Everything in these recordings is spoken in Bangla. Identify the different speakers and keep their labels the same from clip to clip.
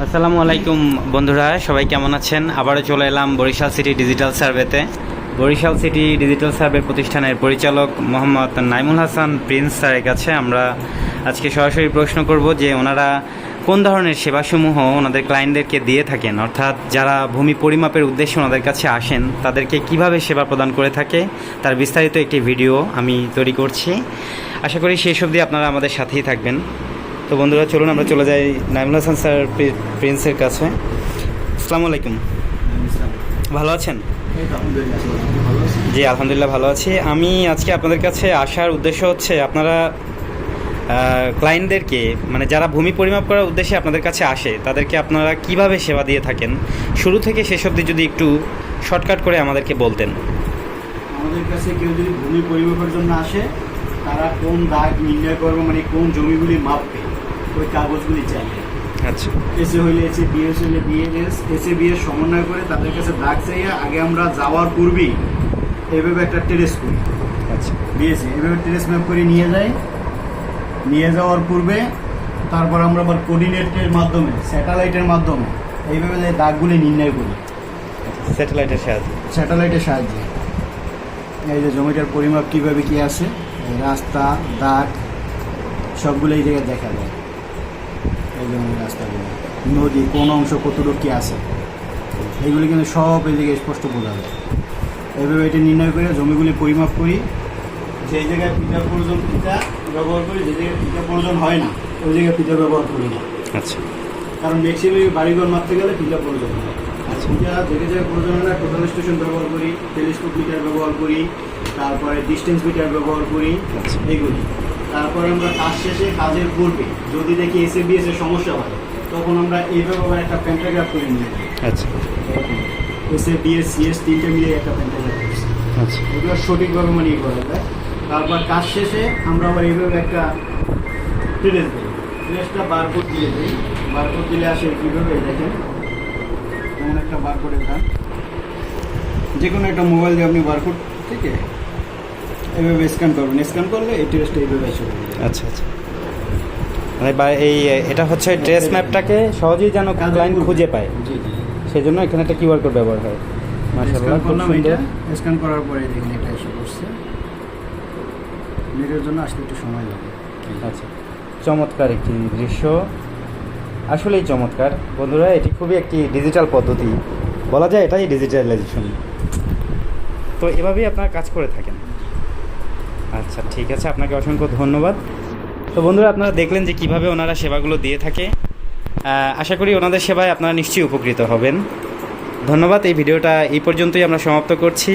Speaker 1: আসসালামু আলাইকুম বন্ধুরা, সবাই কেমন আছেন? আবারও চলে এলাম বরিশাল সিটি ডিজিটাল সার্ভেতে। বরিশাল সিটি ডিজিটাল সার্ভে প্রতিষ্ঠানের পরিচালক মোহাম্মদ নাইমুল হাসান প্রিন্স স্যারের কাছে আমরা আজকে সরাসরি প্রশ্ন করব যে ওনারা কোন ধরনের সেবাসমূহ ওনাদের ক্লায়েন্টদেরকে দিয়ে থাকেন, অর্থাৎ যারা ভূমি পরিমাপের উদ্দেশ্যে ওনাদের কাছে আসেন তাদেরকে কিভাবে সেবা প্রদান করে থাকে তার বিস্তারিত একটি ভিডিও আমি তৈরি করছি। আশা করি সেই সব দিয়ে আপনারা আমাদের সাথেই থাকবেন। তো বন্ধুরা, চলুন আমরা চলে যাই নাইমুল হাসান স্যার প্রিন্সের কাছে। আসসালামু আলাইকুম, ভালো আছেন? জি আলহামদুলিল্লাহ ভালো আছি। আমি আজকে আপনাদের কাছে আসার উদ্দেশ্য হচ্ছে আপনারা ক্লায়েন্টদেরকে, মানে যারা ভূমি পরিমাপ করার উদ্দেশ্যে আপনাদের কাছে আসে তাদেরকে আপনারা কিভাবে সেবা দিয়ে থাকেন, শুরু থেকে শেষ অবধি যদি একটু শর্টকাট করে আমাদেরকে বলতেন।
Speaker 2: আমাদের কাছে কেউ যদি ভূমি পরিমাপের জন্য আসে, তারা কোন দাগ নির্ণয় করবে, মানে কোন জমিগুলি মাপবে, ওই কাগজগুলি চাই।
Speaker 1: আচ্ছা,
Speaker 2: এসে হইলে এসে, বিএস হইলে বিএস, এসে বিএস সমন্বয় করে তাদের কাছে দাগ চাইয়া আগে আমরা যাওয়ার পূর্বেই এইভাবে একটা টেরেস করি।
Speaker 1: আচ্ছা,
Speaker 2: বিএসে এইভাবে টেরেস ম্যাপ করে নিয়ে যাই। নিয়ে যাওয়ার পূর্বে তারপর আমরা আবার কোঅর্ডিনেটের মাধ্যমে, স্যাটেলাইটের মাধ্যমে এইভাবে দাগগুলি নির্ণয় করি। স্যাটেলাইটের সাহায্যে এই যে জমিটার পরিমাপ কীভাবে কী আছে, রাস্তা, দাগ সবগুলো এই জায়গায় দেখা যায়। এই জমির রাস্তাগুলো, নদী কোন অংশ কতটুকু কী আছে, এইগুলি কিন্তু সব এই জায়গায় স্পষ্ট বোঝা যায়। এইভাবে এটা নির্ণয় করে জমিগুলি পরিমাপ করি। যেই জায়গায় ফিতা প্রয়োজন ফিতা ব্যবহার করি, যে জায়গায় ফিতা প্রয়োজন হয় না ওই জায়গায় ফিতা ব্যবহার করি না।
Speaker 1: আচ্ছা,
Speaker 2: কারণ ম্যাক্সিমাম বাড়িঘর মারতে গেলে ফিতা প্রয়োজন হয়।
Speaker 1: আচ্ছা,
Speaker 2: ফিতা যে জায়গায় প্রয়োজন হয় না, টোটাল স্টেশন ব্যবহার করি, টেলিস্কোপ মিটার ব্যবহার করি, তারপরে ডিস্টেন্স মিটার ব্যবহার করি,
Speaker 1: আচ্ছা,
Speaker 2: এগুলি। তারপরে আমরা কাজ শেষে, কাজের পূর্বে যদি দেখি এসএবিএস এর সমস্যা হয়, তখন আমরা এইভাবে আবার একটা প্যান্টাগ্রাফ করে নিয়ে যাই।
Speaker 1: আচ্ছা,
Speaker 2: এসএবিএস সিএস তিনটে মিলে একটা প্যান্টাগ্রাফ করছি।
Speaker 1: আচ্ছা,
Speaker 2: এগুলো সঠিকভাবে মানে করা যায়। তারপর কাজ শেষে আমরা আবার এইভাবে একটা ট্রেস দিই। ট্রেসটা বারকোড দিয়ে দিই। বারকোড দিলে আসে কীভাবে দেখেন, এমন একটা বারকোডের দাম, যে কোনো একটা মোবাইল দিয়ে আপনি বারকোড থেকে এইভাবে স্ক্যান করবেন। স্ক্যান করলে এই ট্রেসটা এইভাবে এসে যাবে।
Speaker 1: আচ্ছা, আচ্ছা, মানে এই এটা হচ্ছে ট্রেস ম্যাপটাকে সহজেই যেন ক্লায়েন্ট খুঁজে পায়,
Speaker 2: জি জি,
Speaker 1: সেই জন্য এখানে একটা কিউআর কোড ব্যবহার হয়। মাশাআল্লাহ, খুব সুন্দর।
Speaker 2: স্ক্যান করার পরে দেখেন এটা এসে পড়ছে। নেটের জন্য আসতে একটু সময় লাগে।
Speaker 1: আচ্ছা, চমৎকার একটি দৃশ্য, আসলেই চমৎকার বন্ধুরা। এটি খুবই একটি ডিজিটাল পদ্ধতি, বলা যায় এটাই ডিজিটালাইজেশন। তো এভাবেই আপনারা কাজ করে থাকেন। আচ্ছা, ঠিক আছে, আপনাকে অসংখ্য ধন্যবাদ। তো বন্ধুরা, আপনারা দেখলেন যে কিভাবে ওনারা সেবাগুলো দিয়ে থাকে। আশা করি ওনাদের সেবায় আপনারা নিশ্চয়ই উপকৃত হবেন। ধন্যবাদ। এই ভিডিওটা এই পর্যন্তই আমরা সমাপ্ত করছি।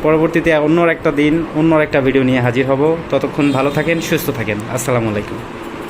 Speaker 1: পরবর্তীতে অন্য একটা দিন অন্য একটা ভিডিও নিয়ে হাজির হব। ততক্ষণ ভালো থাকেন, সুস্থ থাকেন। আসসালামু আলাইকুম।